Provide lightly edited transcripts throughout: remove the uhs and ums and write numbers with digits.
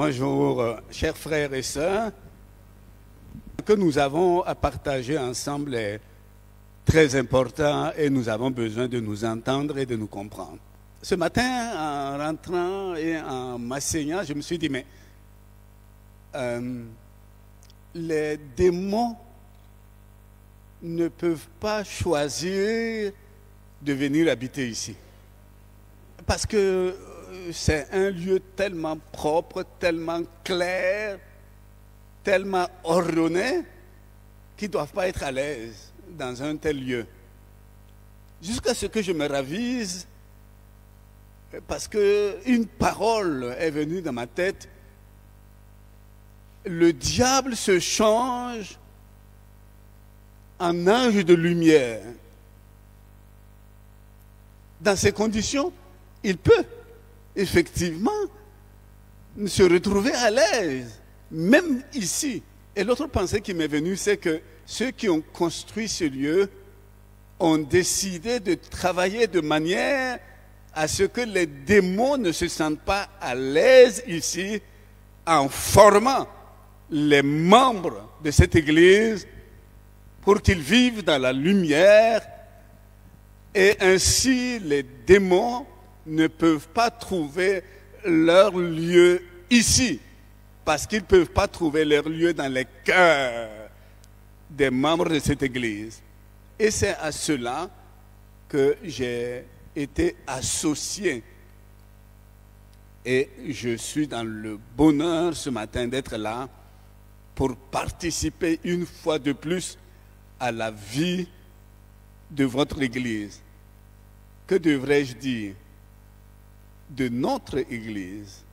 Bonjour, chers frères et sœurs. Ce que nous avons à partager ensemble est très important et nous avons besoin de nous entendre et de nous comprendre. Ce matin, en rentrant et en m'asseyant, je me suis dit, mais les démons ne peuvent pas choisir de venir habiter ici. Parce que c'est un lieu tellement propre, tellement clair, tellement ordonné, qu'ils ne doivent pas être à l'aise dans un tel lieu. Jusqu'à ce que je me ravise, parce qu'une parole est venue dans ma tête, le diable se change en ange de lumière. Dans ces conditions, il peut effectivement se retrouver à l'aise, même ici. Et l'autre pensée qui m'est venue, c'est que ceux qui ont construit ce lieu ont décidé de travailler de manière à ce que les démons ne se sentent pas à l'aise ici, en formant les membres de cette église pour qu'ils vivent dans la lumière, et ainsi les démons ne peuvent pas trouver leur lieu ici, parce qu'ils ne peuvent pas trouver leur lieu dans les cœurs des membres de cette église. Et c'est à cela que j'ai été associé. Et je suis dans le bonheur ce matin d'être là pour participer une fois de plus à la vie de votre église. Que devrais-je dire? De notre église.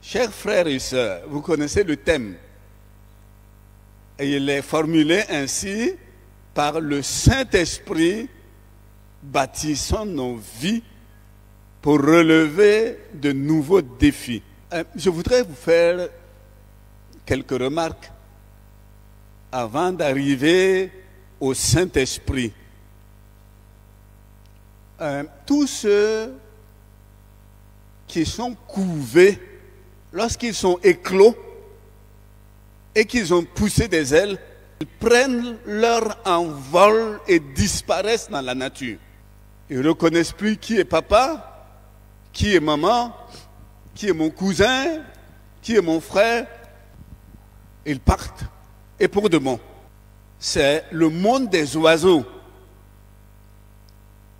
Chers frères et sœurs, vous connaissez le thème. Et il est formulé ainsi: par le Saint-Esprit, bâtissons nos vies pour relever de nouveaux défis. Je voudrais vous faire quelques remarques avant d'arriver au Saint-Esprit. Tous ceux qui sont couvés, lorsqu'ils sont éclos et qu'ils ont poussé des ailes, ils prennent leur envol et disparaissent dans la nature. Ils ne reconnaissent plus qui est papa, qui est maman, qui est mon cousin, qui est mon frère. Ils partent, et pour de bon. C'est le monde des oiseaux.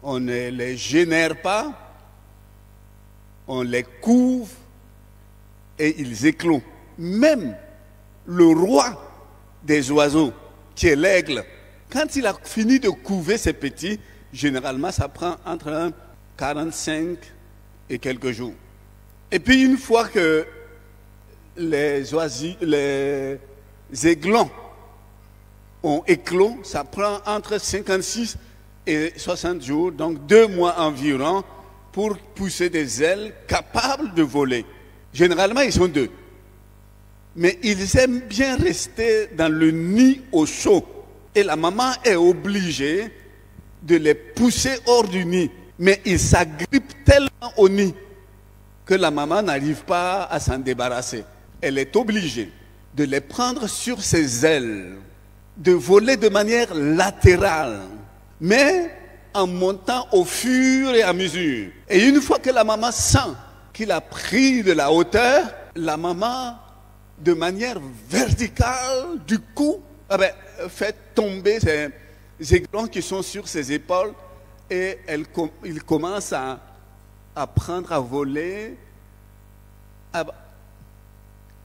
On ne les génère pas, on les couve et ils éclosent. Même le roi des oiseaux, qui est l'aigle, quand il a fini de couver ses petits, généralement ça prend entre 45 et quelques jours. Et puis une fois que les aiglons ont éclos, ça prend entre 56 et 60 jours, donc 2 mois environ, pour pousser des ailes capables de voler. Généralement, ils sont 2. Mais ils aiment bien rester dans le nid au chaud. Et la maman est obligée de les pousser hors du nid. Mais ils s'agrippent tellement au nid que la maman n'arrive pas à s'en débarrasser. Elle est obligée de les prendre sur ses ailes, de voler de manière latérale, mais en montant au fur et à mesure. Et une fois que la maman sent qu'il a pris de la hauteur, la maman, de manière verticale, du coup, fait tomber ces aiglons qui sont sur ses épaules, et il commence à apprendre à voler, à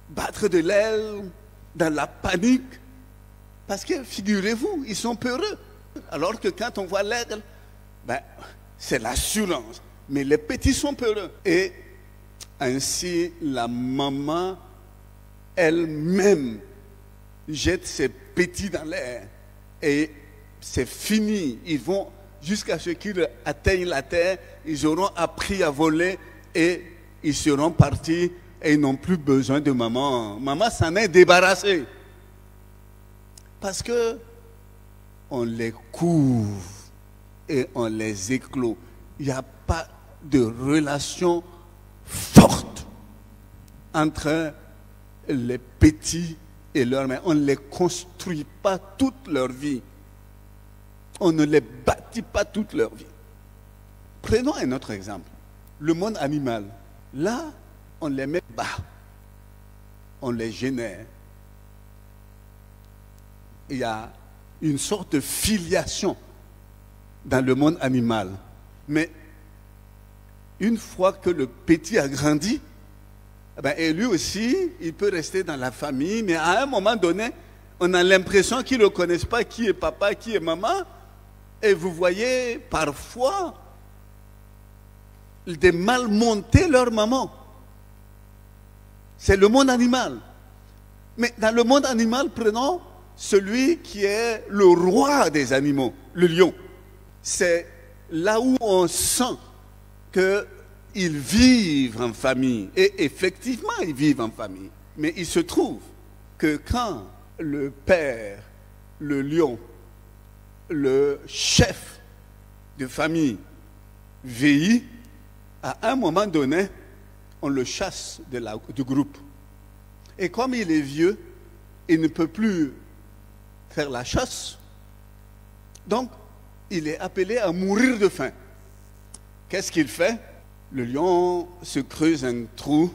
battre de l'aile dans la panique, parce que figurez-vous, ils sont peureux. Alors que quand on voit l'aigle, c'est l'assurance. Mais les petits sont peureux. Et ainsi, la maman elle-même jette ses petits dans l'air. Et c'est fini. Ils vont jusqu'à ce qu'ils atteignent la terre. Ils auront appris à voler et ils seront partis et ils n'ont plus besoin de maman. Maman s'en est débarrassée. Parce que on les couvre et on les éclôt. Il n'y a pas de relations fortes entre les petits et leur mère. On ne les construit pas toute leur vie. On ne les bâtit pas toute leur vie. Prenons un autre exemple. Le monde animal. Là, on les met bas. On les génère. Il y a une sorte de filiation dans le monde animal. Mais une fois que le petit a grandi, et lui aussi, il peut rester dans la famille, mais à un moment donné, on a l'impression qu'ils ne reconnaissent pas qui est papa, qui est maman. Et vous voyez parfois des mal monter leur maman. C'est le monde animal. Mais dans le monde animal, prenons celui qui est le roi des animaux, le lion. C'est là où on sent qu'ils vivent en famille. Et effectivement, ils vivent en famille. Mais il se trouve que quand le père, le lion, le chef de famille vieillit, à un moment donné, on le chasse du groupe. Et comme il est vieux, il ne peut plus faire la chasse. Donc, il est appelé à mourir de faim. Qu'est-ce qu'il fait? Le lion se creuse un trou,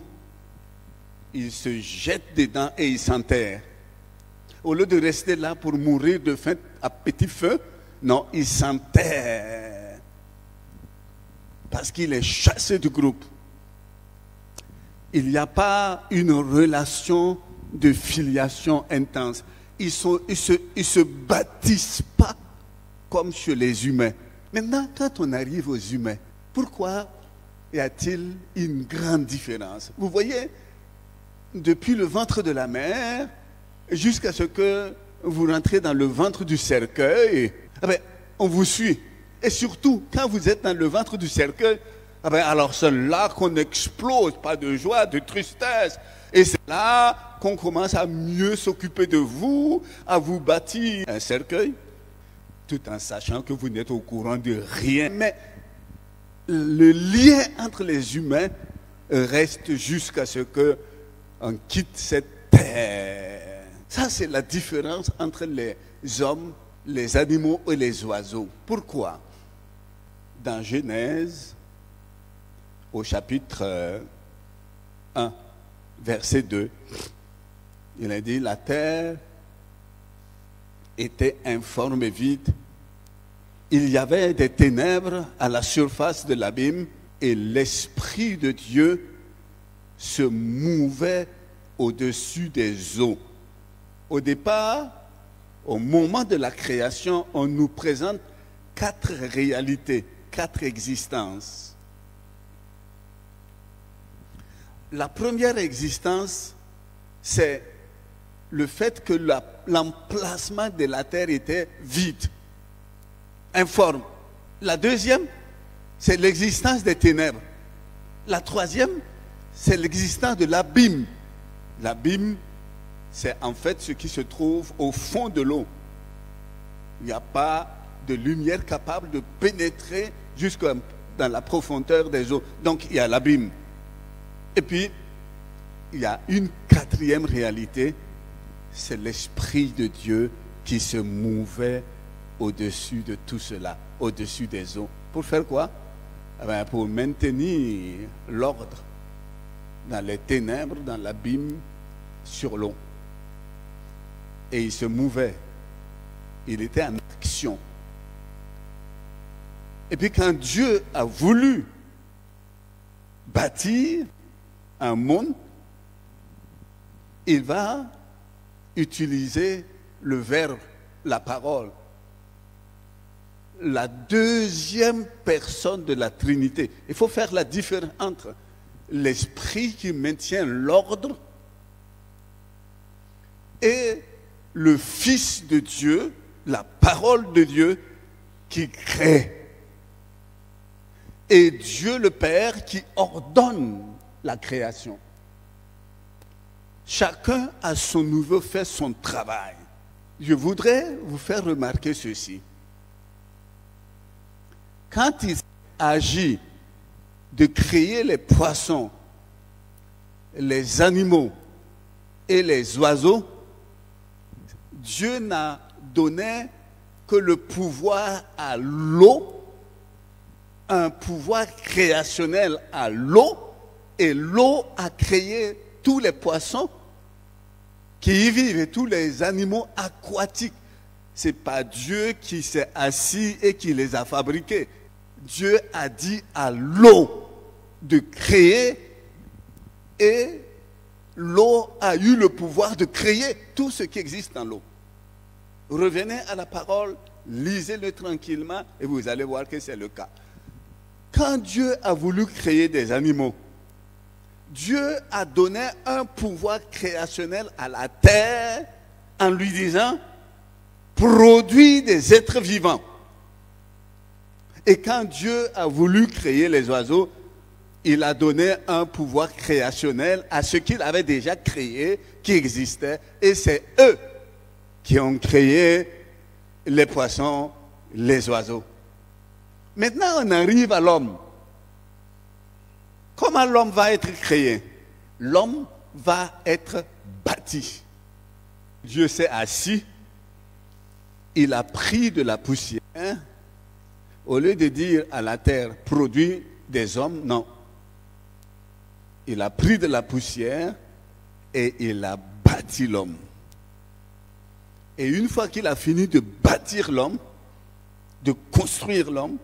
il se jette dedans et il s'enterre. Au lieu de rester là pour mourir de faim à petit feu, non, il s'enterre. Parce qu'il est chassé du groupe. Il n'y a pas une relation de filiation intense. Ils se bâtissent pas comme chez les humains. Maintenant, quand on arrive aux humains, pourquoi y a-t-il une grande différence? Vous voyez, depuis le ventre de la mère jusqu'à ce que vous rentrez dans le ventre du cercueil, on vous suit. Et surtout, quand vous êtes dans le ventre du cercueil, alors c'est là qu'on explose, pas de joie, de tristesse. Et c'est là qu'on commence à mieux s'occuper de vous, à vous bâtir un cercueil, tout en sachant que vous n'êtes au courant de rien. Mais le lien entre les humains reste jusqu'à ce qu'on quitte cette terre. Ça, c'est la différence entre les hommes, les animaux et les oiseaux. Pourquoi? Dans Genèse, au chapitre 1, verset 2, il a dit, la terre était informe et vide. Il y avait des ténèbres à la surface de l'abîme et l'Esprit de Dieu se mouvait au-dessus des eaux. Au départ, au moment de la création, on nous présente 4 réalités, 4 existences. La première existence, c'est le fait que l'emplacement de la terre était vide, informe. La deuxième, c'est l'existence des ténèbres. La troisième, c'est l'existence de l'abîme. L'abîme, c'est en fait ce qui se trouve au fond de l'eau. Il n'y a pas de lumière capable de pénétrer jusque dans la profondeur des eaux. Donc il y a l'abîme. Et puis, il y a une 4e réalité, c'est l'Esprit de Dieu qui se mouvait au-dessus de tout cela, au-dessus des eaux. Pour faire quoi? Pour maintenir l'ordre dans les ténèbres, dans l'abîme, sur l'eau. Et il se mouvait. Il était en action. Et puis quand Dieu a voulu bâtir un monde, il va utiliser le verbe, la parole. La deuxième personne de la Trinité. Il faut faire la différence entre l'Esprit qui maintient l'ordre et le Fils de Dieu, la parole de Dieu qui crée. Et Dieu le Père qui ordonne la création. Chacun à son niveau fait son travail. Je voudrais vous faire remarquer ceci. Quand il agit de créer les poissons, les animaux et les oiseaux, Dieu n'a donné que le pouvoir à l'eau, un pouvoir créationnel à l'eau, et l'eau a créé tous les poissons qui y vivent et tous les animaux aquatiques. Ce n'est pas Dieu qui s'est assis et qui les a fabriqués. Dieu a dit à l'eau de créer et l'eau a eu le pouvoir de créer tout ce qui existe dans l'eau. Revenez à la parole, lisez-le tranquillement et vous allez voir que c'est le cas. Quand Dieu a voulu créer des animaux, Dieu a donné un pouvoir créationnel à la terre en lui disant « produis des êtres vivants ». Et quand Dieu a voulu créer les oiseaux, il a donné un pouvoir créationnel à ce qu'il avait déjà créé, qui existait, et c'est eux qui ont créé les poissons, les oiseaux. Maintenant, on arrive à l'homme. Comment l'homme va être créé? L'homme va être bâti. Dieu s'est assis, il a pris de la poussière. Au lieu de dire à la terre, produis des hommes, non. Il a pris de la poussière et il a bâti l'homme. Et une fois qu'il a fini de bâtir l'homme, de construire l'homme,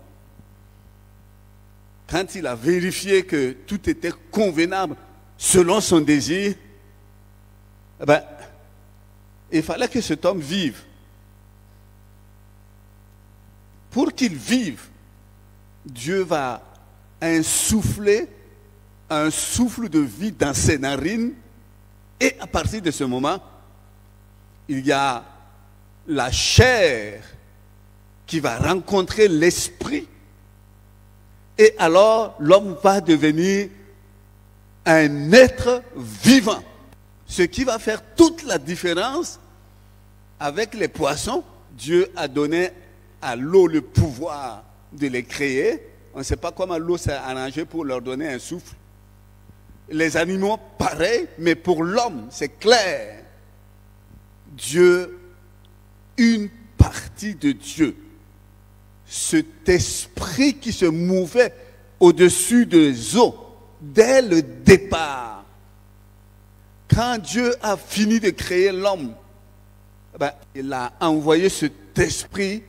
quand il a vérifié que tout était convenable selon son désir, il fallait que cet homme vive. Pour qu'il vive, Dieu va insuffler un souffle de vie dans ses narines, et à partir de ce moment, il y a la chair qui va rencontrer l'esprit, et alors l'homme va devenir un être vivant. Ce qui va faire toute la différence avec les poissons. Dieu a donné à l'eau le pouvoir de les créer. On ne sait pas comment l'eau s'est arrangée pour leur donner un souffle. Les animaux, pareil, mais pour l'homme, c'est clair. Dieu, une partie de Dieu, cet esprit qui se mouvait au-dessus des eaux dès le départ. Quand Dieu a fini de créer l'homme, il a envoyé cet esprit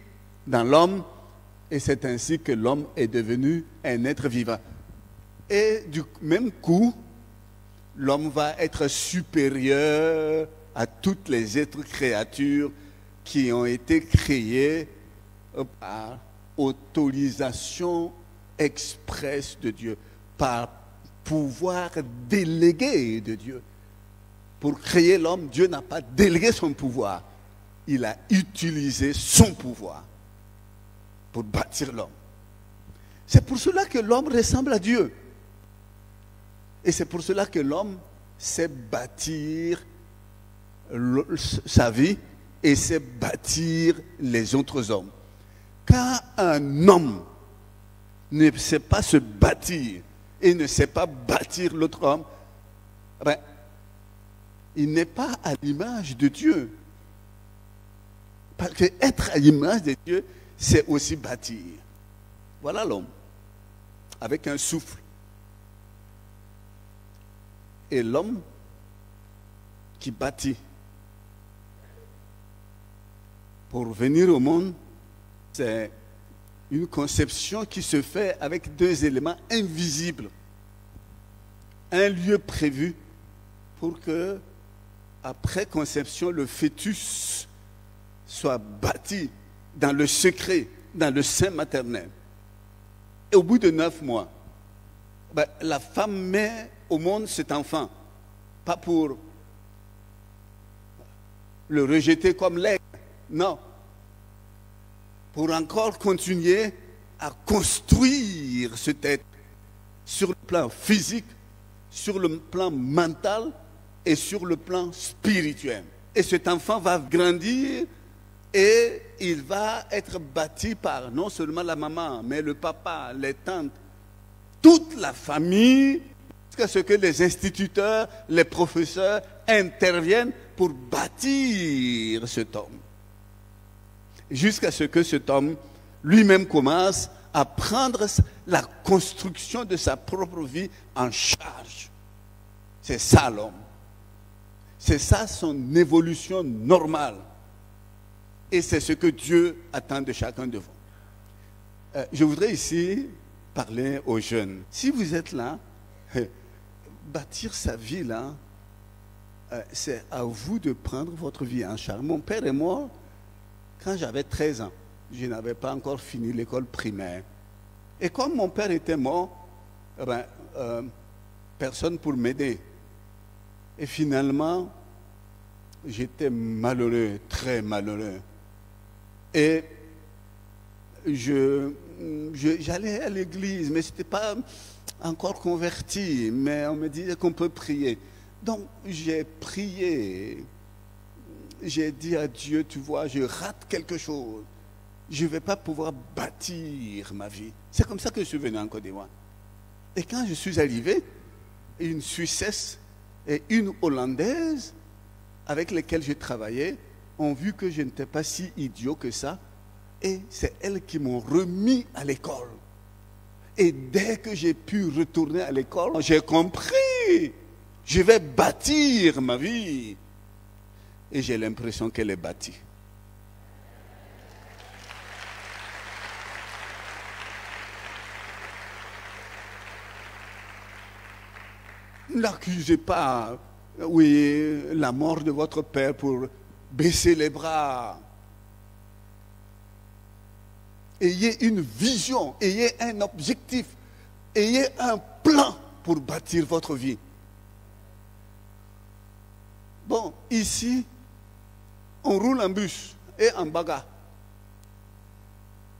dans l'homme, et c'est ainsi que l'homme est devenu un être vivant. Et du même coup, l'homme va être supérieur à toutes les autres créatures qui ont été créées par autorisation expresse de Dieu, par pouvoir délégué de Dieu. Pour créer l'homme, Dieu n'a pas délégué son pouvoir. Il a utilisé son pouvoir pour bâtir l'homme. C'est pour cela que l'homme ressemble à Dieu. Et c'est pour cela que l'homme sait bâtir sa vie et sait bâtir les autres hommes. Quand un homme ne sait pas se bâtir et ne sait pas bâtir l'autre homme, il n'est pas à l'image de Dieu. Parce que être à l'image de Dieu, c'est aussi bâtir. Voilà l'homme, avec un souffle. Et l'homme qui bâtit pour venir au monde, c'est une conception qui se fait avec deux éléments invisibles. Un lieu prévu pour que, après conception, le fœtus soit bâti dans le secret, dans le sein maternel. Et au bout de 9 mois, la femme met au monde cet enfant, pas pour le rejeter comme l'aigle, non, pour encore continuer à construire cet être sur le plan physique, sur le plan mental et sur le plan spirituel. Et cet enfant va grandir et il va être bâti par non seulement la maman, mais le papa, les tantes, toute la famille, jusqu'à ce que les instituteurs, les professeurs interviennent pour bâtir cet homme. Jusqu'à ce que cet homme lui-même commence à prendre la construction de sa propre vie en charge. C'est ça l'homme. C'est ça son évolution normale. Et c'est ce que Dieu attend de chacun de vous. Je voudrais ici parler aux jeunes. Si vous êtes là, bâtir sa vie là, c'est à vous de prendre votre vie en charge. Mon père et moi, quand j'avais 13 ans, je n'avais pas encore fini l'école primaire. Et comme mon père était mort, personne pour m'aider. Et finalement, j'étais malheureux, très malheureux. Et j'allais à l'église, mais je n'étais pas encore converti. Mais on me disait qu'on peut prier. Donc, j'ai prié. J'ai dit à Dieu, tu vois, je rate quelque chose. Je ne vais pas pouvoir bâtir ma vie. C'est comme ça que je suis venu en Côte d'Ivoire. Et quand je suis arrivé, une Suissesse et une Hollandaise avec lesquelles je travaillais ont vu que je n'étais pas si idiot que ça. Et c'est elles qui m'ont remis à l'école. Et dès que j'ai pu retourner à l'école, j'ai compris. Je vais bâtir ma vie. Et j'ai l'impression qu'elle est bâtie. N'accusez pas, oui, la mort de votre père pour baisser les bras. Ayez une vision, ayez un objectif, ayez un plan pour bâtir votre vie. Bon, ici, on roule en bus et en bagarre.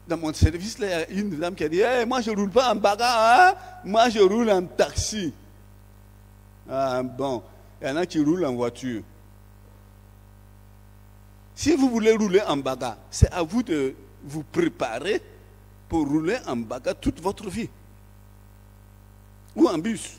Dans mon service, là, il y a une dame qui a dit hey, moi je ne roule pas en bagarre, hein? Moi je roule en taxi. Ah bon, il y en a qui roulent en voiture. Si vous voulez rouler en bagarre, c'est à vous de vous préparer pour rouler en bagarre toute votre vie. Ou en bus.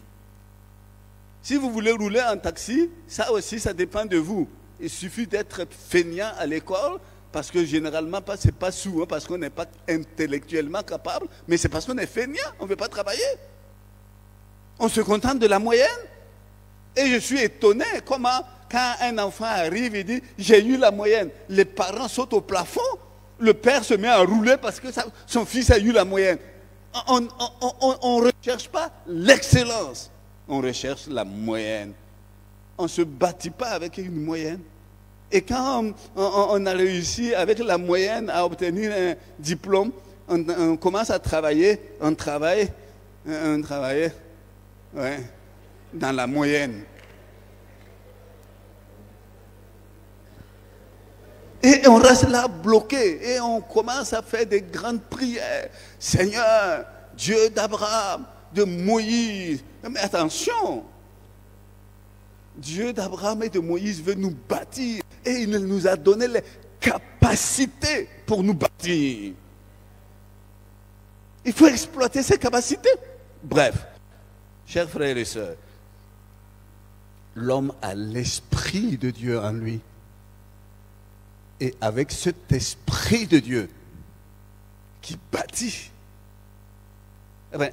Si vous voulez rouler en taxi, ça aussi, ça dépend de vous. Il suffit d'être feignant à l'école, parce que généralement, ce n'est pas souvent parce qu'on n'est pas intellectuellement capable, mais c'est parce qu'on est feignant, on ne veut pas travailler. On se contente de la moyenne. Et je suis étonné comment, quand un enfant arrive et dit « j'ai eu la moyenne », les parents sautent au plafond, le père se met à rouler parce que son fils a eu la moyenne. On ne recherche pas l'excellence, on recherche la moyenne. On ne se bâtit pas avec une moyenne. Et quand on a réussi avec la moyenne à obtenir un diplôme, on commence à travailler, on travaille ouais, dans la moyenne. Et on reste là bloqué et on commence à faire des grandes prières. Seigneur, Dieu d'Abraham, de Moïse. Mais attention, Dieu d'Abraham et de Moïse veut nous bâtir et il nous a donné les capacités pour nous bâtir. Il faut exploiter ces capacités. Bref, chers frères et sœurs, l'homme a l'esprit de Dieu en lui. Et avec cet esprit de Dieu qui bâtit, eh bien,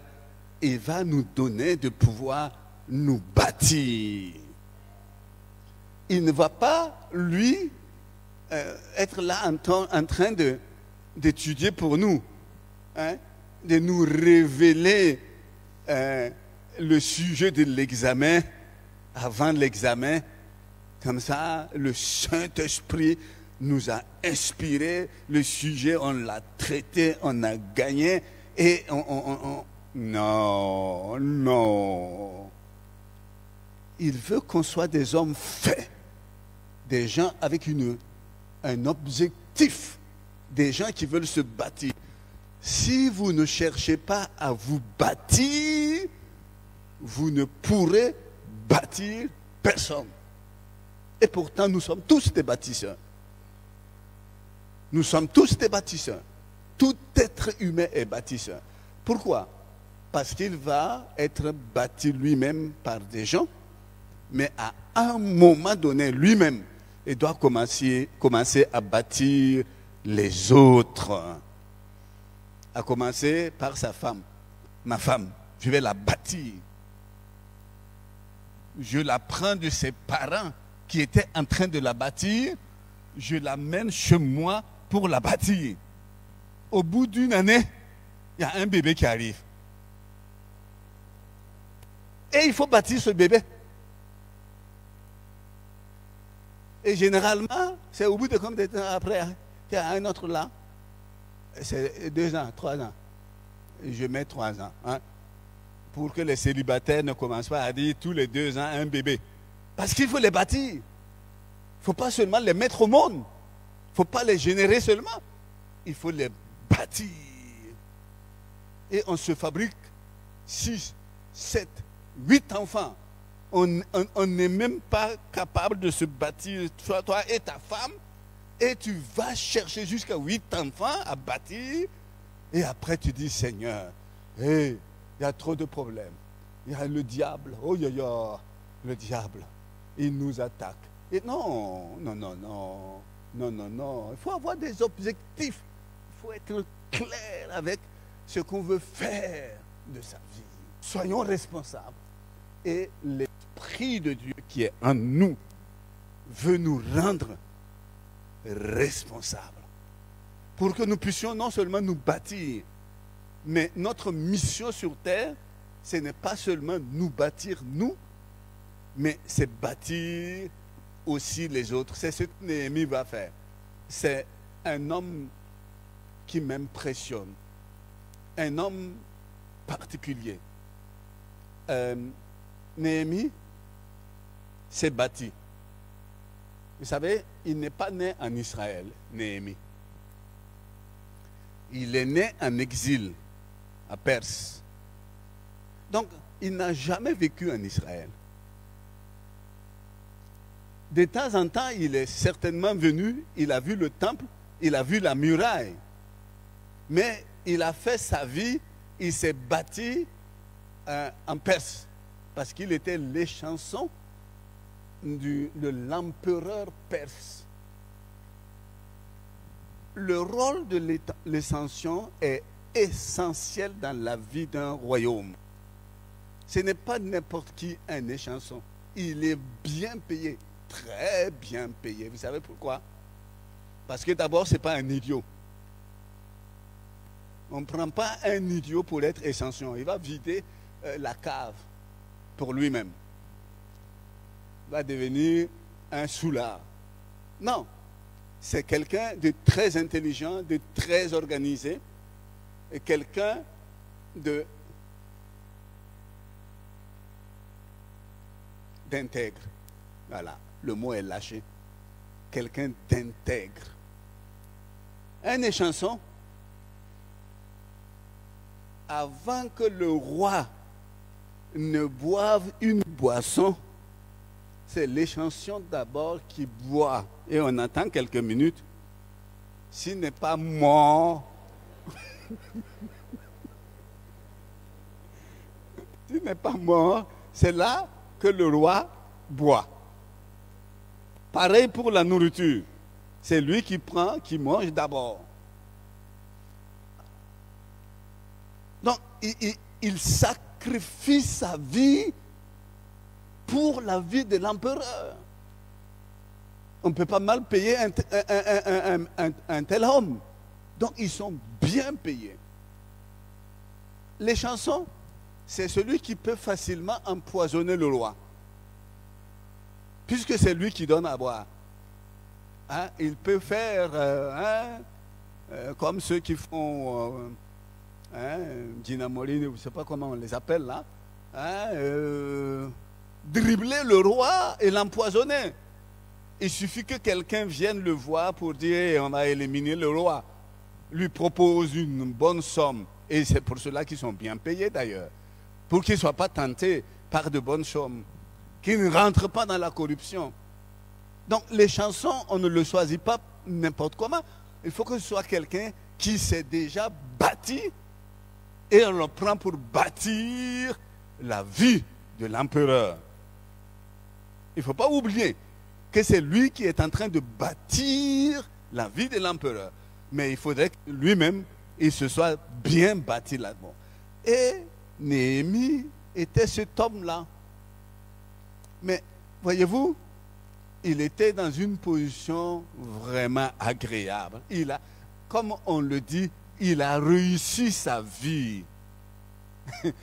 il va nous donner de pouvoir nous bâtir. Il ne va pas, lui, être là en train d'étudier pour nous, hein, de nous révéler le sujet de l'examen avant l'examen. Comme ça, le Saint-Esprit nous a inspiré, le sujet, on l'a traité, on a gagné, et non. Il veut qu'on soit des hommes faits, des gens avec un objectif, des gens qui veulent se bâtir. Si vous ne cherchez pas à vous bâtir, vous ne pourrez bâtir personne. Et pourtant, nous sommes tous des bâtisseurs. Nous sommes tous des bâtisseurs. Tout être humain est bâtisseur. Pourquoi? parce qu'il va être bâti lui-même par des gens, mais à un moment donné, lui-même, il doit commencer à bâtir les autres. À commencer par sa femme. Ma femme, je vais la bâtir. Je la prends de ses parents qui étaient en train de la bâtir, je l'amène chez moi pour la bâtir. Au bout d'une année, il y a un bébé qui arrive. Et il faut bâtir ce bébé. Et généralement, c'est au bout de combien de temps après, il y a un autre là. C'est 2 ans, 3 ans. Je mets 3 ans. Hein, pour que les célibataires ne commencent pas à dire tous les 2 ans un bébé. Parce qu'il faut les bâtir. Il ne faut pas seulement les mettre au monde. Il ne faut pas les générer seulement. Il faut les bâtir. Et on se fabrique 6, 7, 8 enfants. On n'est même pas capable de se bâtir, toi et ta femme. Et tu vas chercher jusqu'à 8 enfants à bâtir. Et après tu dis, Seigneur, hey, il y a trop de problèmes. Il y a le diable. Oh, le diable. Il nous attaque. Et non. Il faut avoir des objectifs. Il faut être clair avec ce qu'on veut faire de sa vie. Soyons responsables. Et l'Esprit de Dieu qui est en nous veut nous rendre responsables. Pour que nous puissions non seulement nous bâtir, mais notre mission sur terre, ce n'est pas seulement nous bâtir nous, mais c'est bâtir aussi les autres. C'est ce que Néhémie va faire. C'est un homme qui m'impressionne. Un homme particulier. Néhémie s'est bâti. Vous savez, il n'est pas né en Israël, Néhémie. Il est né en exil, à Perse. Donc, il n'a jamais vécu en Israël. De temps en temps, il est certainement venu, il a vu le temple, il a vu la muraille. Mais il a fait sa vie, il s'est bâti en Perse. Parce qu'il était l'échanson de l'empereur perse. Le rôle de l'échanson est essentiel dans la vie d'un royaume. Ce n'est pas n'importe qui un échanson. Il est bien payé, très bien payé. Vous savez pourquoi? Parce que d'abord, ce n'est pas un idiot. On ne prend pas un idiot pour être échanson. Il va vider la cave pour lui-même. Il va devenir un soulard. Non. C'est quelqu'un de très intelligent, de très organisé, et quelqu'un d'intègre. Voilà, le mot est lâché. Quelqu'un d'intègre. Un échanson, avant que le roi ne boive une boisson, c'est l'échanson d'abord qui boit. Et on attend quelques minutes. S'il n'est pas mort, s'il n'est pas mort, c'est là que le roi boit. Pareil pour la nourriture. C'est lui qui prend, qui mange d'abord. Donc, il sacrifie sa vie pour la vie de l'empereur. On ne peut pas mal payer un tel homme. Donc, ils sont bien payés. Les chansons, c'est celui qui peut facilement empoisonner le roi. Puisque c'est lui qui donne à boire. Hein? Il peut faire comme ceux qui font Dinamoline, je ne sais pas comment on les appelle là. Dribbler le roi et l'empoisonner. Il suffit que quelqu'un vienne le voir pour dire on a éliminé le roi. Lui propose une bonne somme. Et c'est pour cela qu'ils sont bien payés d'ailleurs. Pour qu'ils ne soient pas tentés par de bonnes sommes. Qu'ils ne rentrent pas dans la corruption. Donc les chansons, on ne le choisit pas n'importe comment. Il faut que ce soit quelqu'un qui s'est déjà bâti et on le prend pour bâtir la vie de l'empereur. Il ne faut pas oublier que c'est lui qui est en train de bâtir la vie de l'empereur. Mais il faudrait que lui-même, il se soit bien bâti là-dedans. Et Néhémie était cet homme-là. Mais voyez-vous, il était dans une position vraiment agréable. Comme on le dit, il a réussi sa vie.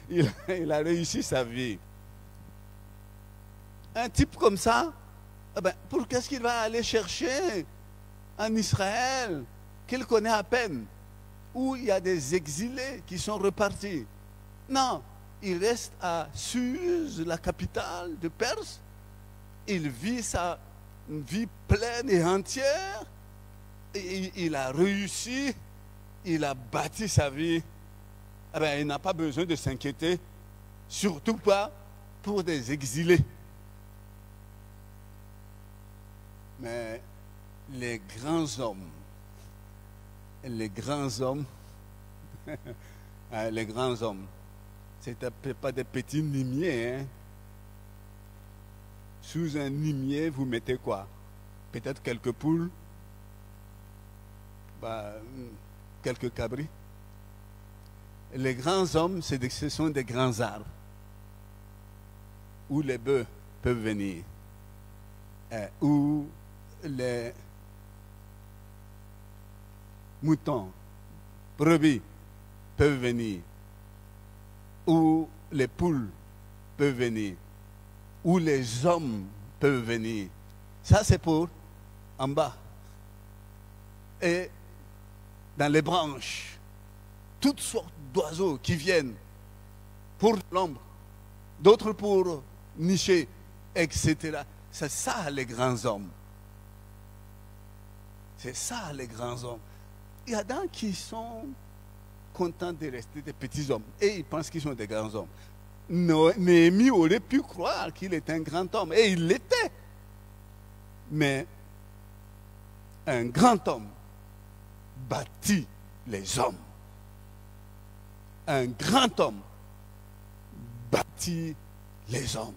il a réussi sa vie. Un type comme ça, pour qu'est-ce qu'il va aller chercher en Israël, qu'il connaît à peine, où il y a des exilés qui sont repartis? Non, il reste à Suse, la capitale de Perse. Il vit sa vie pleine et entière. Et il a réussi, il a bâti sa vie. Il n'a pas besoin de s'inquiéter, surtout pas pour des exilés. Mais les grands hommes, les grands hommes, ce n'étaient pas des petits limiers. Hein. Sous un limier, vous mettez quoi? Peut-être quelques poules, quelques cabris. Les grands hommes, ce sont des grands arbres où les bœufs peuvent venir, où les moutons, brebis peuvent venir, où les poules peuvent venir, où les hommes peuvent venir. Ça, c'est pour en bas. Et dans les branches, toutes sortes d'oiseaux qui viennent pour l'ombre, d'autres pour nicher, etc. C'est ça les grands hommes. C'est ça les grands hommes. Il y a d'autres qui sont contents de rester des petits hommes et ils pensent qu'ils sont des grands hommes. Néhémie aurait pu croire qu'il était un grand homme et il l'était. Mais un grand homme bâtit les hommes. Un grand homme bâtit les hommes.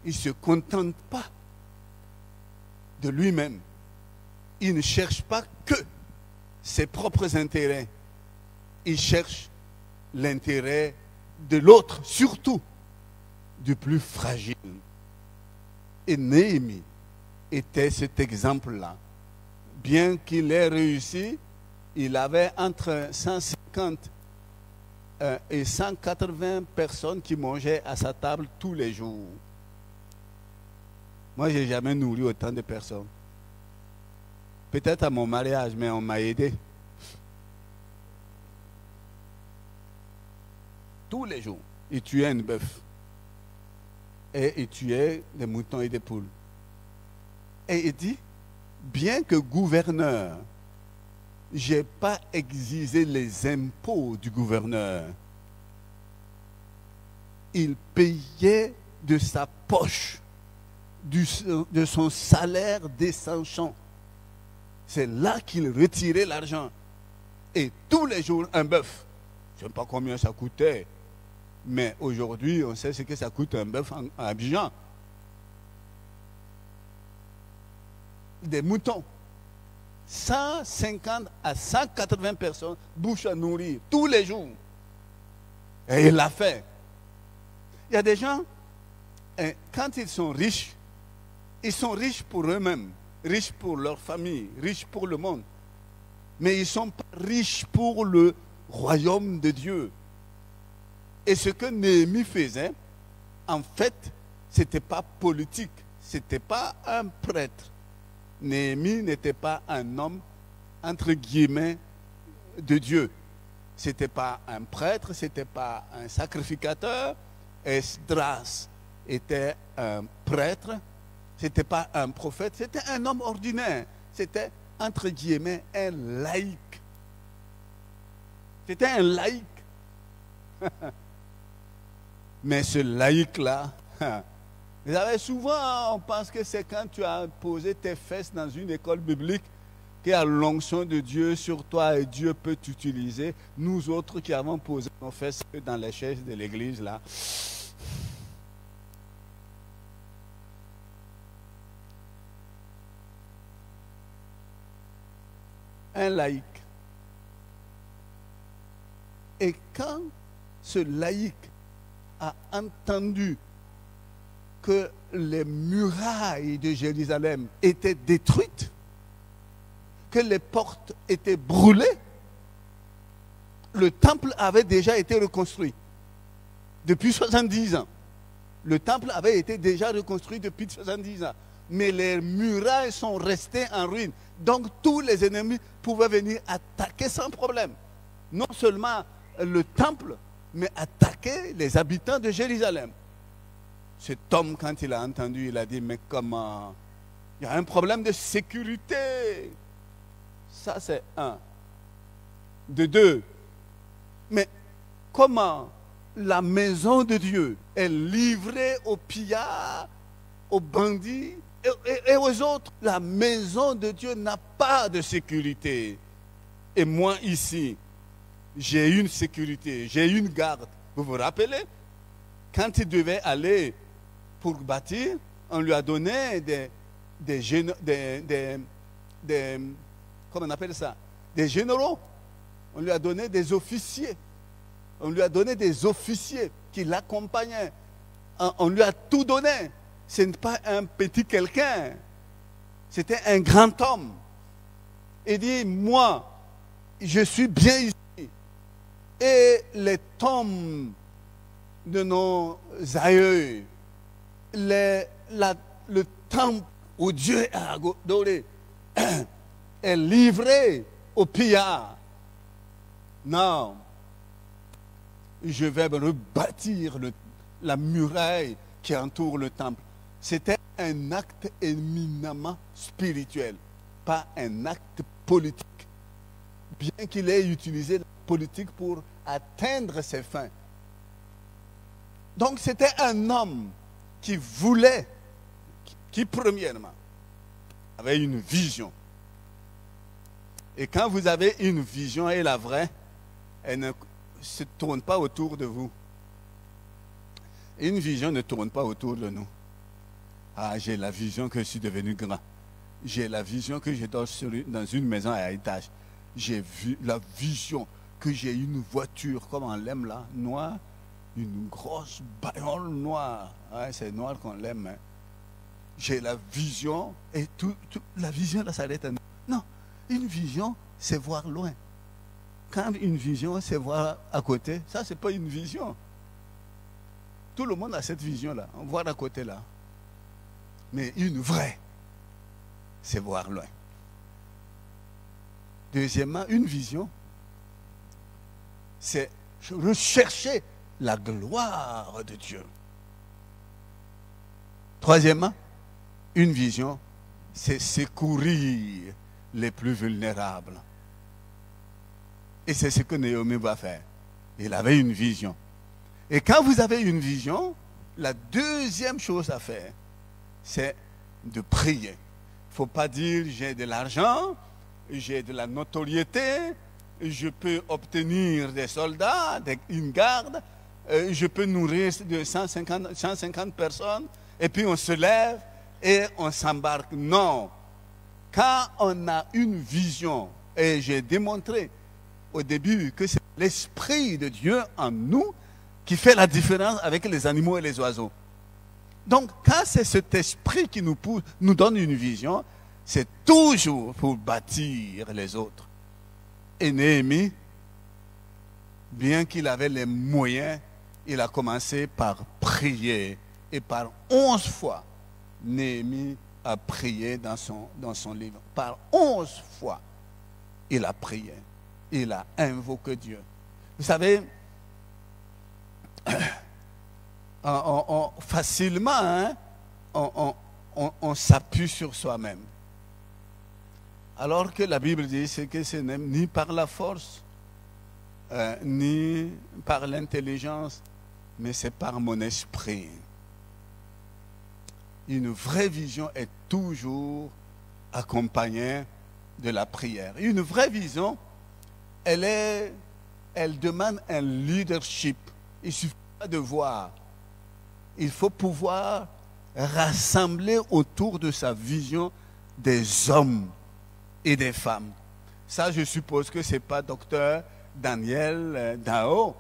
Il ne se contente pas de lui-même. Il ne cherche pas que ses propres intérêts. Il cherche l'intérêt de l'autre, surtout du plus fragile. Et Néhémie était cet exemple-là. Bien qu'il ait réussi, il avait entre 150 et 180 personnes qui mangeaient à sa table tous les jours. Moi, je n'ai jamais nourri autant de personnes. Peut-être à mon mariage, mais on m'a aidé. Tous les jours, il tuait un bœuf. Et il tuait des moutons et des poules. Et il dit, bien que gouverneur, je n'ai pas exigé les impôts du gouverneur. Il payait de sa poche, de son salaire des 100 champs. C'est là qu'il retirait l'argent. Et tous les jours, un bœuf. Je ne sais pas combien ça coûtait. Mais aujourd'hui, on sait ce que ça coûte un bœuf à Abidjan. Des moutons. 150 à 180 personnes, bouche à nourrir, tous les jours. Et il l'a fait. Il y a des gens, quand ils sont riches pour eux-mêmes, riches pour leur famille, riches pour le monde. Mais ils ne sont pas riches pour le royaume de Dieu. Et ce que Néhémie faisait, en fait, ce n'était pas politique, ce n'était pas un prêtre. Néhémie n'était pas un homme, entre guillemets, de Dieu. Ce n'était pas un prêtre, ce n'était pas un sacrificateur. Esdras était un prêtre, ce n'était pas un prophète, c'était un homme ordinaire. C'était, entre guillemets, un laïc. C'était un laïc. Mais ce laïc-là, vous savez, souvent, on pense que c'est quand tu as posé tes fesses dans une école biblique qu'il y a l'onction de Dieu sur toi et Dieu peut t'utiliser. Nous autres qui avons posé nos fesses dans les chaises de l'église là. Un laïc. Et quand ce laïc a entendu que les murailles de Jérusalem étaient détruites, que les portes étaient brûlées, le temple avait déjà été reconstruit depuis 70 ans. Le temple avait été déjà reconstruit depuis 70 ans. Mais les murailles sont restées en ruine. Donc tous les ennemis pouvaient venir attaquer sans problème. Non seulement le temple, mais attaquer les habitants de Jérusalem. Cet homme, quand il a entendu, il a dit, mais comment? Il y a un problème de sécurité. Ça, c'est un. De deux, mais comment la maison de Dieu est livrée aux pillards, aux bandits et aux autres? La maison de Dieu n'a pas de sécurité. Et moi, ici, j'ai une sécurité, j'ai une garde. Vous vous rappelez? Quand il devait aller pour bâtir, on lui a donné comment on appelle ça? Des généraux. On lui a donné des officiers. On lui a donné des officiers qui l'accompagnaient. On lui a tout donné. Ce n'est pas un petit quelqu'un. C'était un grand homme. Il dit, moi, je suis bien ici. Et les tombes de nos aïeux, le temple où Dieu a adoré est livré aux pillards. Non, je vais rebâtir la muraille qui entoure le temple. C'était un acte éminemment spirituel, pas un acte politique. Bien qu'il ait utilisé la politique pour atteindre ses fins. Donc c'était un homme qui voulait, qui premièrement avait une vision. Et quand vous avez une vision et la vraie, elle ne se tourne pas autour de vous. Une vision ne tourne pas autour de nous. Ah, j'ai la vision que je suis devenu grand. J'ai la vision que je dors dans une maison à étage. J'ai vu la vision que j'ai une voiture, comme on l'aime là, noire, une grosse bagnole noire. Ouais, c'est noir qu'on l'aime. Hein. J'ai la vision, et la vision là s'arrête à nous. Non, une vision, c'est voir loin. Quand une vision, c'est voir à côté, ça, c'est pas une vision. Tout le monde a cette vision-là, on voit à côté là. Mais une vraie, c'est voir loin. Deuxièmement, une vision, c'est rechercher la gloire de Dieu. Troisièmement, une vision, c'est secourir les plus vulnérables. Et c'est ce que Naomi va faire. Il avait une vision. Et quand vous avez une vision, la deuxième chose à faire, c'est de prier. Il ne faut pas dire j'ai de l'argent, j'ai de la notoriété, je peux obtenir des soldats, une garde, je peux nourrir de 150 personnes, et puis on se lève et on s'embarque. Non. Quand on a une vision, et j'ai démontré au début que c'est l'Esprit de Dieu en nous qui fait la différence avec les animaux et les oiseaux. Donc, quand c'est cet esprit qui nous pousse, nous donne une vision, c'est toujours pour bâtir les autres. Et Néhémie, bien qu'il avait les moyens, il a commencé par prier. Et par 11 fois, Néhémie a prié dans son livre. Par 11 fois, il a prié. Il a invoqué Dieu. Vous savez, facilement, hein, on s'appuie sur soi-même. Alors que la Bible dit que ce n'est ni par la force, ni par l'intelligence, mais c'est par mon esprit. Une vraie vision est toujours accompagnée de la prière. Une vraie vision, elle demande un leadership. Il ne suffit pas de voir. Il faut pouvoir rassembler autour de sa vision des hommes et des femmes. Ça, je suppose que ce n'est pas docteur Daniel Dao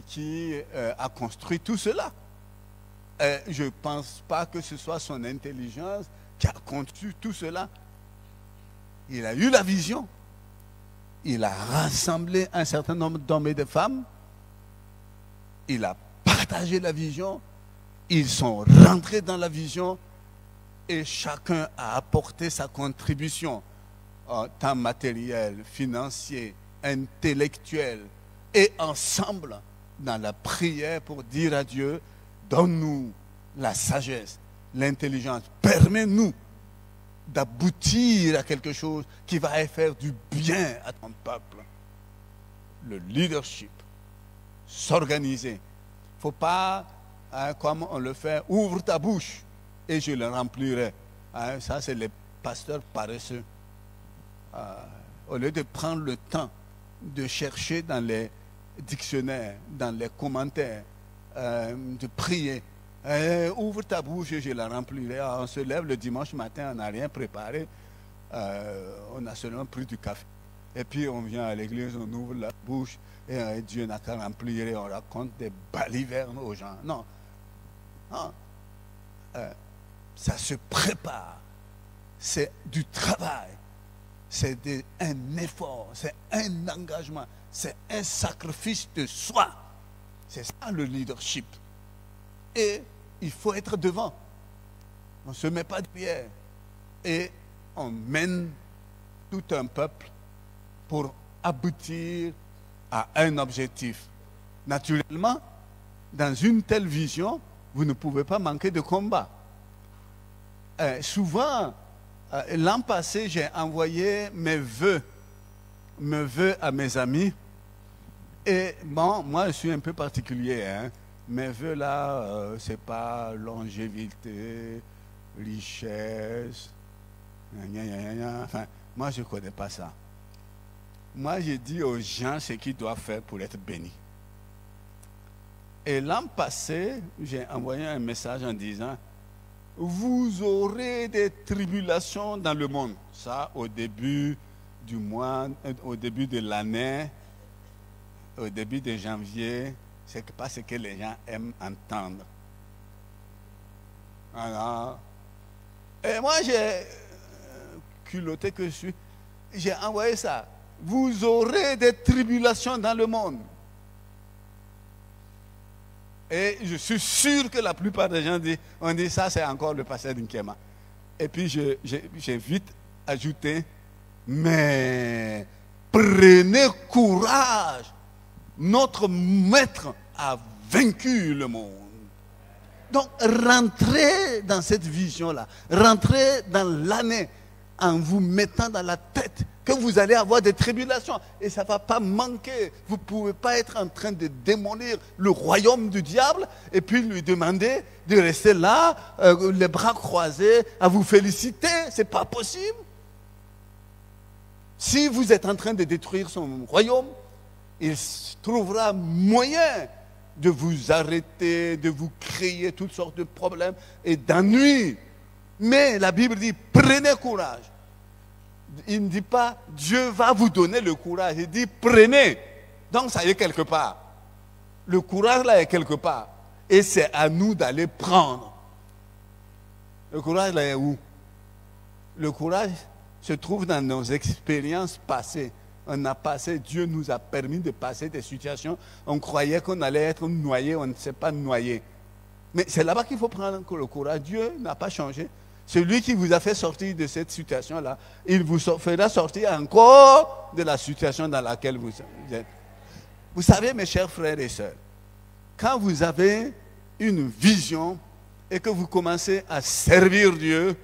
qui a construit tout cela. Je ne pense pas que ce soit son intelligence qui a conçu tout cela. Il a eu la vision. Il a rassemblé un certain nombre d'hommes et de femmes. Il a partagé la vision. Ils sont rentrés dans la vision et chacun a apporté sa contribution en temps matériel, financier, intellectuel et ensemble dans la prière pour dire à Dieu, donne-nous la sagesse, l'intelligence, permets-nous d'aboutir à quelque chose qui va faire du bien à ton peuple. Le leadership, s'organiser. Il ne faut pas, comme on le fait, ouvre ta bouche et je le remplirai. Ça, c'est les pasteurs paresseux. Au lieu de prendre le temps de chercher dans les dictionnaires, dans les commentaires, de prier, ouvre ta bouche et je la remplirai. On se lève le dimanche matin, on n'a rien préparé, on a seulement pris du café. Et puis on vient à l'église, on ouvre la bouche et Dieu n'a qu'à remplir et on raconte des balivernes aux gens. Non. Non. Ça se prépare. C'est du travail. C'est un effort. C'est un engagement. C'est un sacrifice de soi. C'est ça le leadership. Et il faut être devant. On ne se met pas derrière. Et on mène tout un peuple pour aboutir à un objectif. Naturellement, dans une telle vision, vous ne pouvez pas manquer de combat. Souvent, l'an passé, j'ai envoyé mes vœux à mes amis. Et bon, moi, je suis un peu particulier. Mes vœux là, c'est pas longévité, richesse. Enfin, moi, je ne connais pas ça. Moi, j'ai dit aux gens ce qu'ils doivent faire pour être bénis. Et l'an passé, j'ai envoyé un message en disant, vous aurez des tribulations dans le monde. Ça, au début du mois, au début de l'année, au début de janvier, c'est pas ce que les gens aiment entendre. Alors, et moi, j'ai culotté que je suis, j'ai envoyé ça. Vous aurez des tribulations dans le monde. Et je suis sûr que la plupart des gens disent, on dit ça, c'est encore le pasteur d'Inkema. Et puis j'ai vite ajouté, mais prenez courage. Notre maître a vaincu le monde. Donc rentrez dans cette vision-là. Rentrez dans l'année en vous mettant dans la tête que vous allez avoir des tribulations. Et ça ne va pas manquer. Vous ne pouvez pas être en train de démolir le royaume du diable et puis lui demander de rester là, les bras croisés, à vous féliciter. Ce n'est pas possible. Si vous êtes en train de détruire son royaume, il trouvera moyen de vous arrêter, de vous créer toutes sortes de problèmes et d'ennuis. Mais la Bible dit, prenez courage. Il ne dit pas, Dieu va vous donner le courage. Il dit, prenez. Donc ça y est quelque part. Le courage là est quelque part. Et c'est à nous d'aller prendre. Le courage là est où? Le courage se trouve dans nos expériences passées. On a passé, Dieu nous a permis de passer des situations. On croyait qu'on allait être noyé, on ne s'est pas noyé. Mais c'est là-bas qu'il faut prendre le courage. Dieu n'a pas changé. Celui qui vous a fait sortir de cette situation-là, il vous fera sortir encore de la situation dans laquelle vous êtes. Vous savez, mes chers frères et sœurs, quand vous avez une vision et que vous commencez à servir Dieu,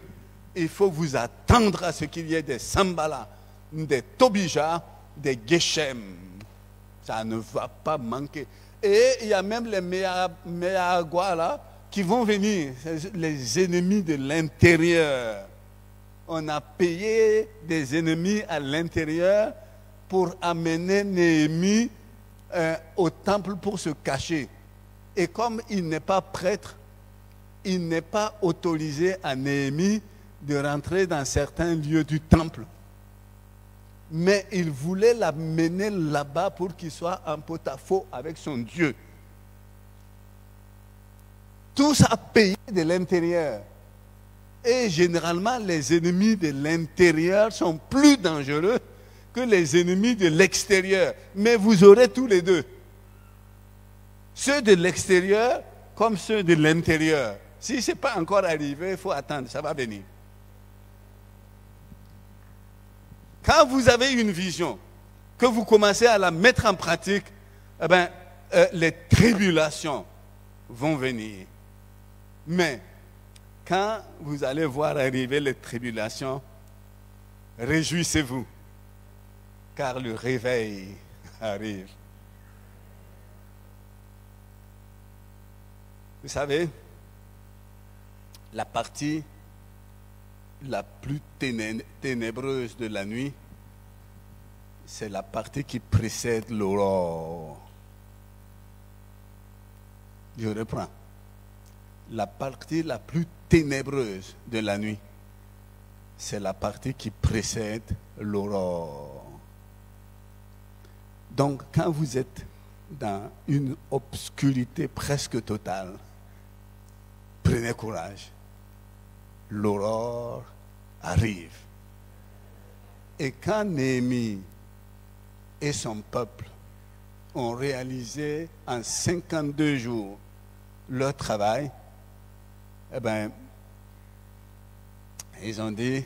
il faut vous attendre à ce qu'il y ait des Sambala, des Tobija, des Geshem. Ça ne va pas manquer. Et il y a même les Meagwa là, qui vont venir, les ennemis de l'intérieur. On a payé des ennemis à l'intérieur pour amener Néhémie au temple pour se cacher. Et comme il n'est pas prêtre, il n'est pas autorisé à Néhémie de rentrer dans certains lieux du temple. Mais il voulait l'amener là-bas pour qu'il soit en porte-à-faux avec son Dieu. Tout ça payé de l'intérieur. Et généralement, les ennemis de l'intérieur sont plus dangereux que les ennemis de l'extérieur. Mais vous aurez tous les deux. Ceux de l'extérieur comme ceux de l'intérieur. Si ce n'est pas encore arrivé, il faut attendre, ça va venir. Quand vous avez une vision, que vous commencez à la mettre en pratique, eh bien, les tribulations vont venir. Mais quand vous allez voir arriver les tribulations, réjouissez-vous, car le réveil arrive. Vous savez, la partie la plus ténébreuse de la nuit, c'est la partie qui précède l'aurore. Je reprends. La partie la plus ténébreuse de la nuit, c'est la partie qui précède l'aurore. Donc, quand vous êtes dans une obscurité presque totale, prenez courage. L'aurore arrive. Et quand Néhémie et son peuple ont réalisé en 52 jours leur travail, eh bien, ils ont dit,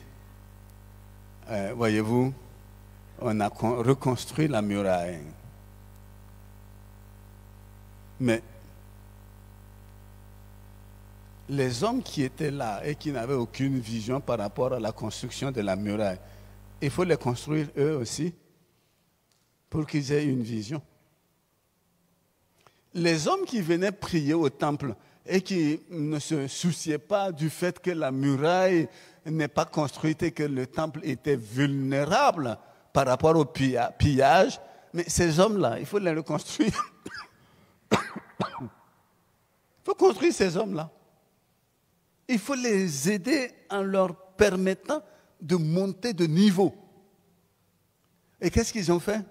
voyez-vous, on a reconstruit la muraille. Mais les hommes qui étaient là et qui n'avaient aucune vision par rapport à la construction de la muraille, il faut les construire eux aussi pour qu'ils aient une vision. Les hommes qui venaient prier au temple et qui ne se souciaient pas du fait que la muraille n'est pas construite et que le temple était vulnérable par rapport au pillage, mais ces hommes-là, il faut les reconstruire. Il faut construire ces hommes-là. Il faut les aider en leur permettant de monter de niveau. Et qu'est-ce qu'ils ont fait?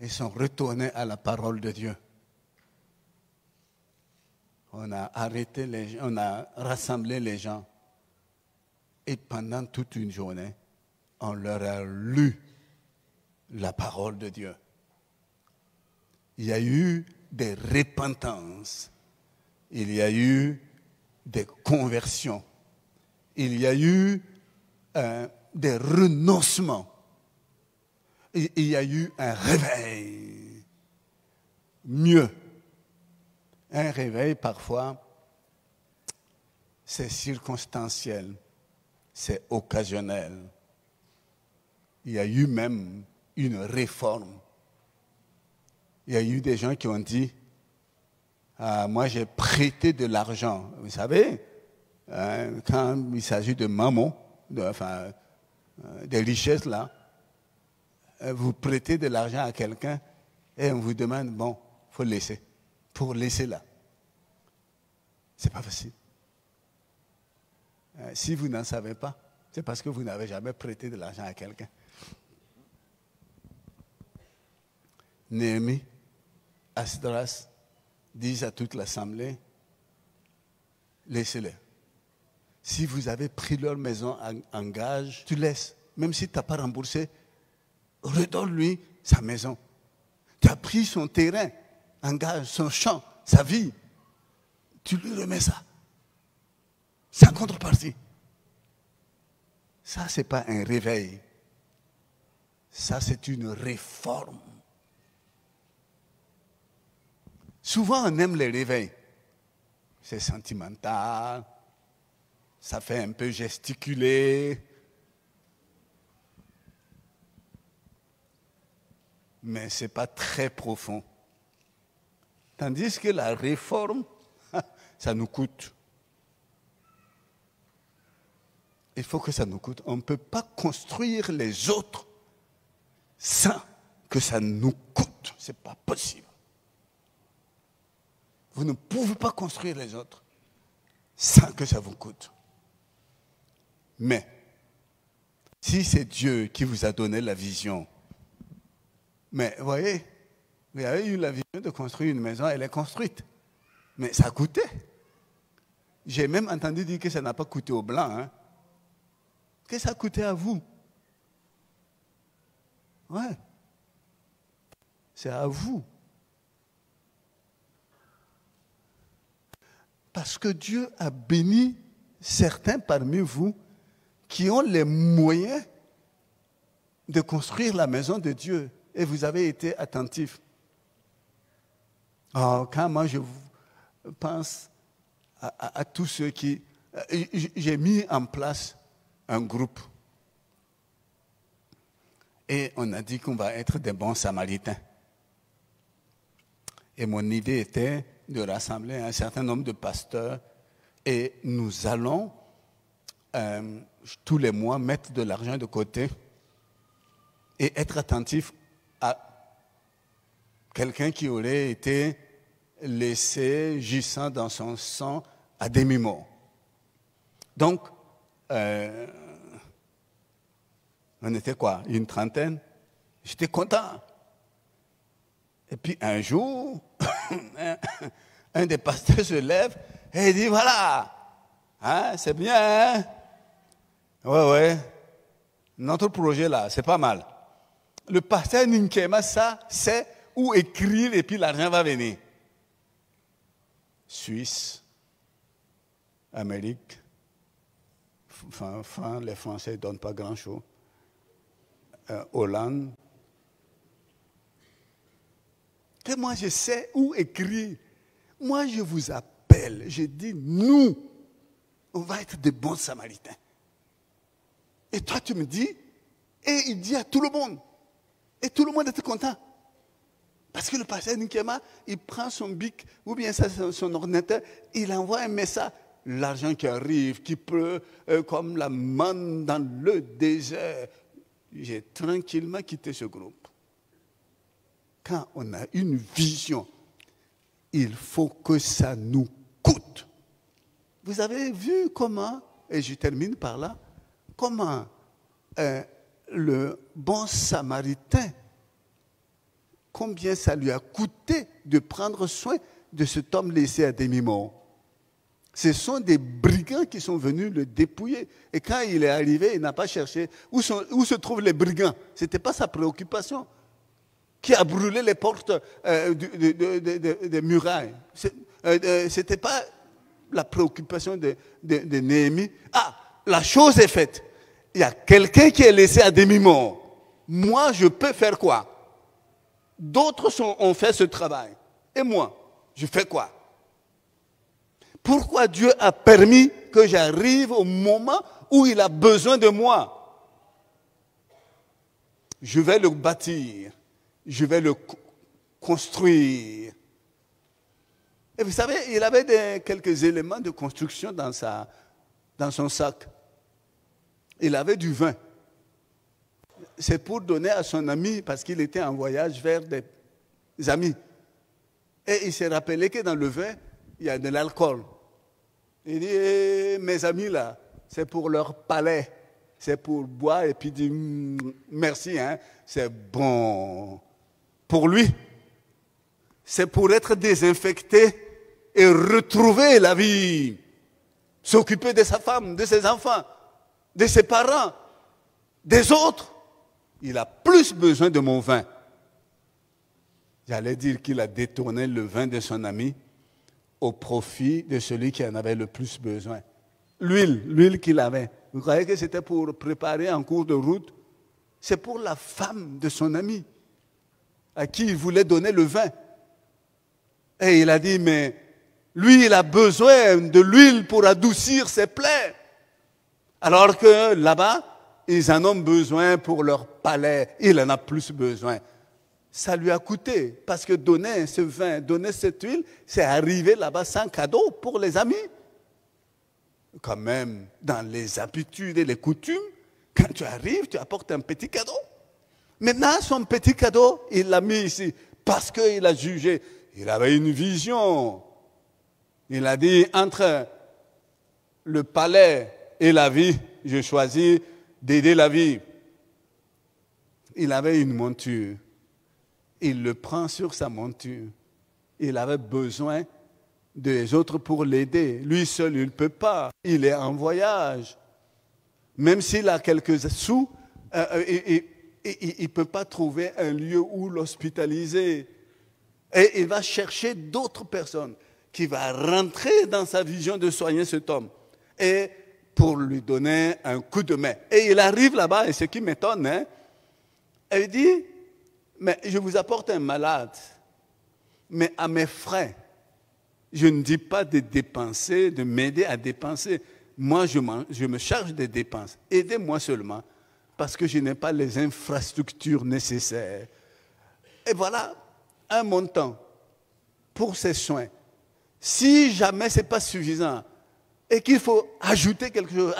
Ils sont retournés à la parole de Dieu. On a arrêté les gens, on a rassemblé les gens. Et pendant toute une journée, on leur a lu la parole de Dieu. Il y a eu des repentances. Il y a eu des conversions. Il y a eu des renoncements. Il y a eu un réveil. Mieux. Un réveil, parfois, c'est circonstanciel, c'est occasionnel. Il y a eu même une réforme. Il y a eu des gens qui ont dit, moi j'ai prêté de l'argent. Vous savez, quand il s'agit de mammon, des richesses là, vous prêtez de l'argent à quelqu'un et on vous demande, bon, il faut laisser. Pour laisser là. C'est pas facile. Si vous n'en savez pas, c'est parce que vous n'avez jamais prêté de l'argent à quelqu'un. Néhémie, Esdras disent à toute l'assemblée, laissez-les. Si vous avez pris leur maison en gage, tu laisses. Même si tu n'as pas remboursé, redonne-lui sa maison. Tu as pris son terrain en gage, son champ, sa vie. Tu lui remets ça. Sans contrepartie. Ça, ce n'est pas un réveil. Ça, c'est une réforme. Souvent, on aime les réveils. C'est sentimental. Ça fait un peu gesticuler. Mais ce n'est pas très profond. Tandis que la réforme, ça nous coûte. il faut que ça nous coûte. On ne peut pas construire les autres sans que ça nous coûte. Ce n'est pas possible. Vous ne pouvez pas construire les autres sans que ça vous coûte. Mais, si c'est Dieu qui vous a donné la vision, mais vous voyez, vous avez eu la vision de construire une maison, elle est construite. Mais ça a coûté. J'ai même entendu dire que ça n'a pas coûté aux Blancs. Hein. Que ça a coûté à vous. Ouais. C'est à vous. Parce que Dieu a béni certains parmi vous qui ont les moyens de construire la maison de Dieu. Et vous avez été attentifs. Oh, quand moi je pense à tous ceux qui... J'ai mis en place un groupe. Et on a dit qu'on va être des bons samaritains. Et mon idée était de rassembler un certain nombre de pasteurs et nous allons tous les mois mettre de l'argent de côté et être attentifs à quelqu'un qui aurait été laissé gissant dans son sang à demi-mort. Donc, on était quoi? Une trentaine? J'étais content. Et puis un jour, un des pasteurs se lève et il dit, voilà, hein, c'est bien, hein? Ouais, notre projet là, c'est pas mal. Le pasteur Ninkema, ça, c'est où écrire et puis l'argent va venir. Suisse, Amérique, enfin, les Français ne donnent pas grand-chose. Hollande. Et moi, je sais où écrire. Moi, je vous appelle. Je dis, nous, on va être des bons samaritains. Et toi, tu me dis, et il dit à tout le monde. Et tout le monde était content. Parce que le pasteur Ninkema, il prend son bic, ou bien son ordinateur, il envoie un message. L'argent qui arrive, qui pleut comme la manne dans le désert. J'ai tranquillement quitté ce groupe. Quand on a une vision, il faut que ça nous coûte. Vous avez vu comment, et je termine par là, comment le bon samaritain, combien ça lui a coûté de prendre soin de cet homme laissé à demi-mort. Ce sont des brigands qui sont venus le dépouiller. Et quand il est arrivé, il n'a pas cherché où se trouvent les brigands. Ce n'était pas sa préoccupation. Qui a brûlé les portes des murailles. Ce n'était pas la préoccupation de Néhémie. Ah, la chose est faite. Il y a quelqu'un qui est laissé à demi-mort. Moi, je peux faire quoi? D'autres ont fait ce travail. Et moi, je fais quoi? Pourquoi Dieu a permis que j'arrive au moment où il a besoin de moi? Je vais le bâtir. Je vais le construire. Et vous savez, il avait quelques éléments de construction dans son sac. Il avait du vin. C'est pour donner à son ami, parce qu'il était en voyage vers des amis. Et il s'est rappelé que dans le vin, il y a de l'alcool. Il dit, mes amis là, c'est pour leur palais. C'est pour boire et puis dire, merci, hein, c'est bon. Pour lui, c'est pour être désinfecté et retrouver la vie. S'occuper de sa femme, de ses enfants, de ses parents, des autres. Il a plus besoin de mon vin. J'allais dire qu'il a détourné le vin de son ami au profit de celui qui en avait le plus besoin. L'huile qu'il avait. Vous croyez que c'était pour préparer en cours de route? C'est pour la femme de son ami, à qui il voulait donner le vin. Et il a dit, mais lui, il a besoin de l'huile pour adoucir ses plaies. Alors que là-bas, ils en ont besoin pour leur palais. Il en a plus besoin. Ça lui a coûté, parce que donner ce vin, donner cette huile, c'est arriver là-bas sans cadeau pour les amis. quand même, dans les habitudes et les coutumes, quand tu arrives, tu apportes un petit cadeau. Maintenant, son petit cadeau, il l'a mis ici parce qu'il a jugé. Il avait une vision. Il a dit, entre le palais et la vie, je choisis d'aider la vie. Il avait une monture. Il le prend sur sa monture. Il avait besoin des autres pour l'aider. Lui seul, il ne peut pas. Il est en voyage. Même s'il a quelques sous, il ne peut pas trouver un lieu où l'hospitaliser. Et il va chercher d'autres personnes qui vont rentrer dans sa vision de soigner cet homme. Et pour lui donner un coup de main. Et il arrive là-bas, et ce qui m'étonne, il dit, mais je vous apporte un malade, mais à mes frais. Je ne dis pas de dépenser, de m'aider à dépenser. Moi, je me charge des dépenses. Aidez-moi seulement, parce que je n'ai pas les infrastructures nécessaires. Et voilà un montant pour ces soins. Si jamais ce n'est pas suffisant et qu'il faut ajouter quelque chose,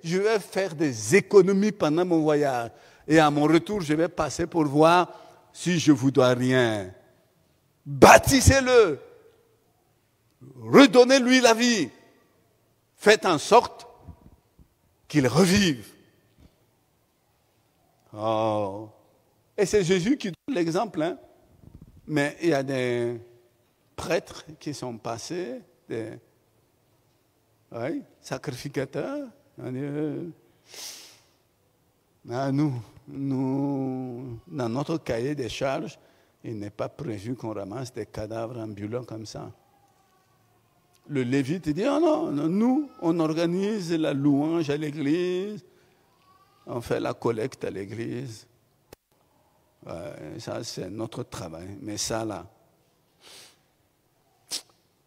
je vais faire des économies pendant mon voyage. Et à mon retour, je vais passer pour voir si je ne vous dois rien. Bâtissez-le. Redonnez-lui la vie. Faites en sorte qu'il revive. Oh. Et c'est Jésus qui donne l'exemple. Mais il y a des prêtres qui sont passés, des sacrificateurs. Nous, dans notre cahier des charges, il n'est pas prévu qu'on ramasse des cadavres ambulants comme ça. Le Lévite dit, oh non, nous, on organise la louange à l'église, on fait la collecte à l'église. Ça, c'est notre travail. Mais ça, là,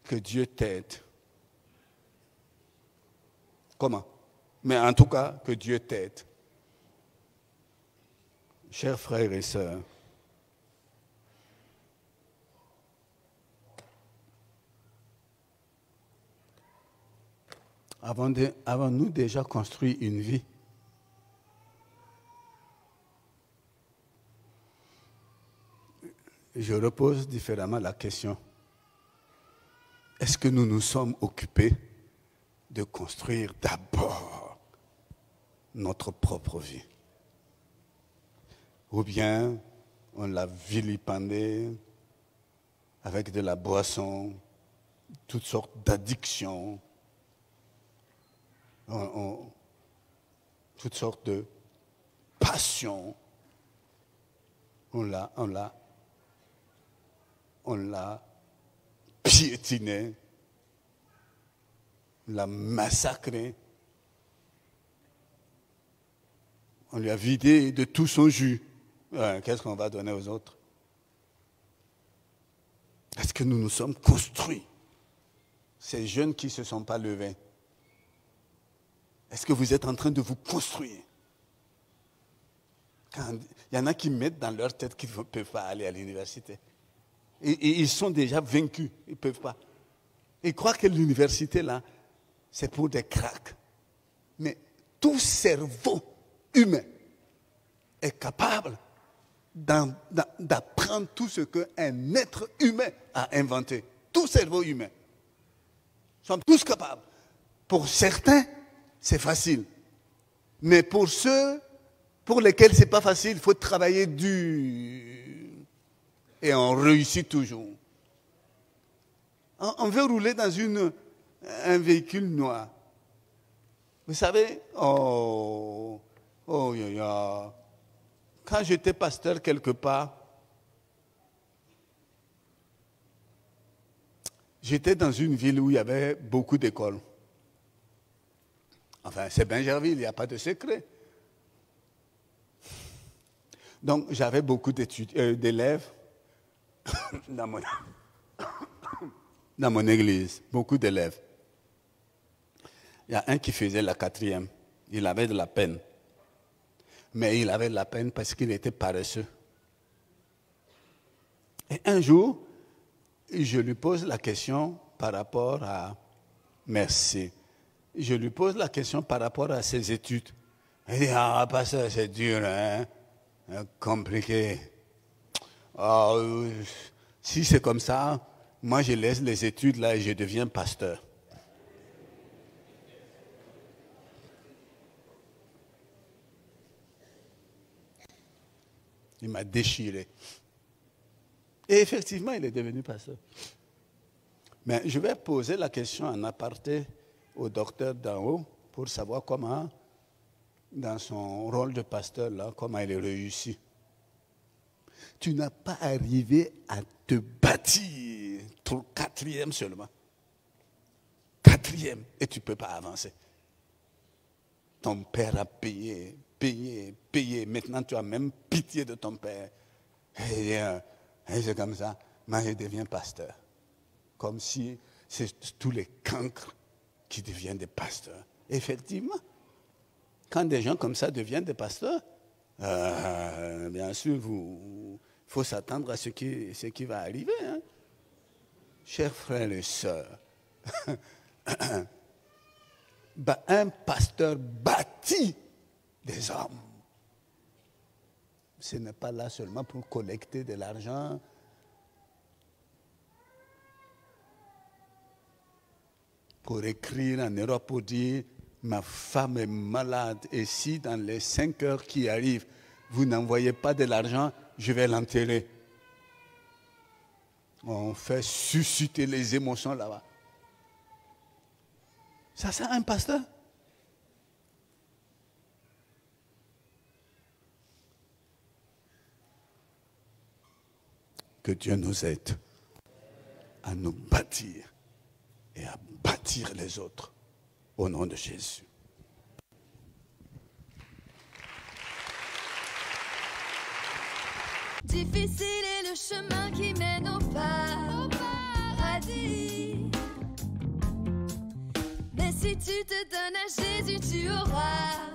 que Dieu t'aide. Comment? Mais en tout cas, que Dieu t'aide. Chers frères et sœurs, avons-nous déjà construit une vie? Je repose différemment la question. Est-ce que nous nous sommes occupés de construire d'abord notre propre vie? Ou bien on l'a vilipendé avec de la boisson, toutes sortes d'addictions, toutes sortes de passions. On l'a piétiné, on l'a massacré, on lui a vidé de tout son jus. Qu'est-ce qu'on va donner aux autres? Est-ce que nous nous sommes construits? Ces jeunes qui ne se sont pas levés, est-ce que vous êtes en train de vous construire? Il y en a qui mettent dans leur tête qu'ils ne peuvent pas aller à l'université. Et ils sont déjà vaincus, ils ne peuvent pas. Ils croient que l'université, là, c'est pour des cracks. Mais tout cerveau humain est capable d'apprendre tout ce qu'un être humain a inventé. Tout cerveau humain. Nous sommes tous capables. Pour certains, c'est facile. Mais pour ceux pour lesquels ce n'est pas facile, il faut travailler dur. Et on réussit toujours. On veut rouler dans un véhicule noir. Vous savez, quand j'étais pasteur quelque part, j'étais dans une ville où il y avait beaucoup d'écoles. Enfin, c'est Bingerville, il n'y a pas de secret. Donc, j'avais beaucoup d'élèves dans mon église, beaucoup d'élèves. Il y a un qui faisait la 4e. Il avait de la peine. Mais il avait de la peine parce qu'il était paresseux. Et un jour, je lui pose la question par rapport à merci. je lui pose la question par rapport à ses études. Il dit, ah, pasteur, c'est dur, hein? Compliqué. Ah, si c'est comme ça, moi je laisse les études là et je deviens pasteur. Il m'a déchiré. Et effectivement, il est devenu pasteur. Mais je vais poser la question en aparté au docteur d'en haut pour savoir comment, dans son rôle de pasteur, là, comment il est réussi. Tu n'as pas arrivé à te bâtir, ton 4e seulement. 4e, et tu ne peux pas avancer. Ton père a payé. Maintenant, tu as même pitié de ton père. Et c'est comme ça, moi je deviens pasteur. Comme si c'est tous les cancres qui deviennent des pasteurs. Effectivement, quand des gens comme ça deviennent des pasteurs, bien sûr, il faut s'attendre à ce qui va arriver. Hein. Chers frères et sœurs, un pasteur bâtit des hommes. Ce n'est pas là seulement pour collecter de l'argent. Pour écrire en Europe pour dire ma femme est malade et si dans les 5 heures qui arrivent, vous n'envoyez pas de l'argent, je vais l'enterrer. On fait susciter les émotions là-bas. Ça sert un pasteur? Que Dieu nous aide à nous bâtir et à bâtir les autres au nom de Jésus. Difficile est le chemin qui mène au paradis. Mais si tu te donnes à Jésus, tu auras